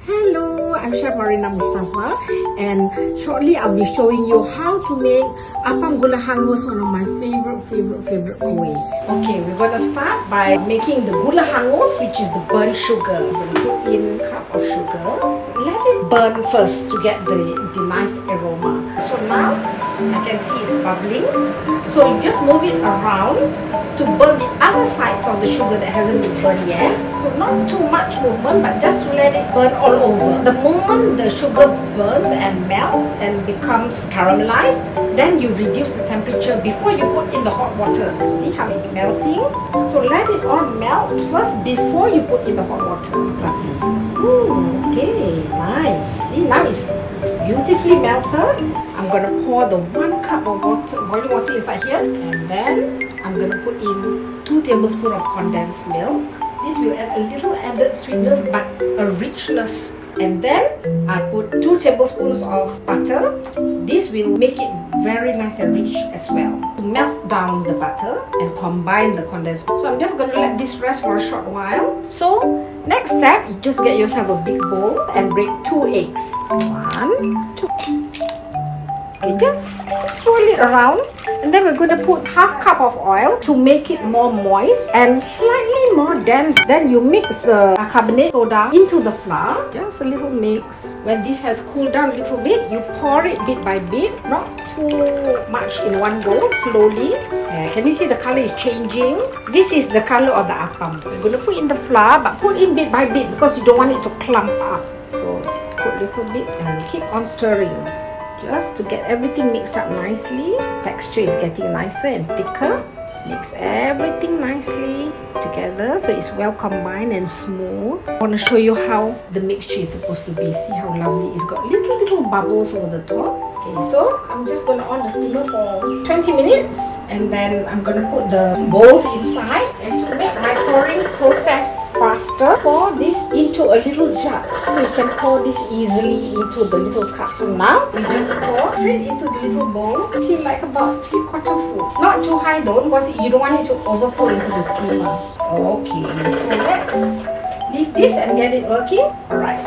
Hello, I'm Chef Marina Mustafa, and shortly I'll be showing you how to make Apam Gula Hangus, one of my favorite kue. Okay, we're gonna start by making the Gula Hangus, which is the burnt sugar. We're gonna put in a cup of sugar. Let it burn first to get the nice aroma. So now I can see it's bubbling. So you just move it around to burn the other sides of the sugar that hasn't been burned yet. So not too much movement, but just to let it burn all over. The moment the sugar burns and melts and becomes caramelized, then you reduce the temperature before you put in the hot water. See how it's melting? So let it all melt first before you put in the hot water. Lovely. Ooh, okay, nice. See, now it's beautifully melted. I'm gonna pour the 1 cup of water, boiling water inside here, and then I'm gonna put in 2 tablespoons of condensed milk. This will add a little added sweetness but a richness. And then I put 2 tablespoons of butter. This will make it very nice and rich as well. Melt down the butter and combine the condensed milk. So I'm just gonna let this rest for a short while. So next step, you just get yourself a big bowl and break 2 eggs. 1, 2. Okay, just swirl it around, and then we're going to put ½ cup of oil to make it more moist and slightly more dense. Then you mix the carbonate soda into the flour, just a little mix. When this has cooled down a little bit, you pour it bit by bit, not too much in one go, slowly. Can you see the color is changing? This is the color of the appam. We're going to put in the flour, but put in bit by bit because you don't want it to clump up. So put a little bit and keep on stirring, just to get everything mixed up nicely. Texture is getting nicer and thicker. Mix everything nicely together so it's well combined and smooth. I want to show you how the mixture is supposed to be. See how lovely it's got little bubbles over the top. Okay, so I'm just going to on the steamer for 20 minutes, and then I'm going to put the bowls inside. And to make my pouring process faster, pour this into a little jar so you can pour this easily into the little cup. So now we just pour straight into the little bowl till like about 3/4 full. Not too high though, because you don't want it to overflow into the steamer. Okay, so let's leave this and get it working. Alright.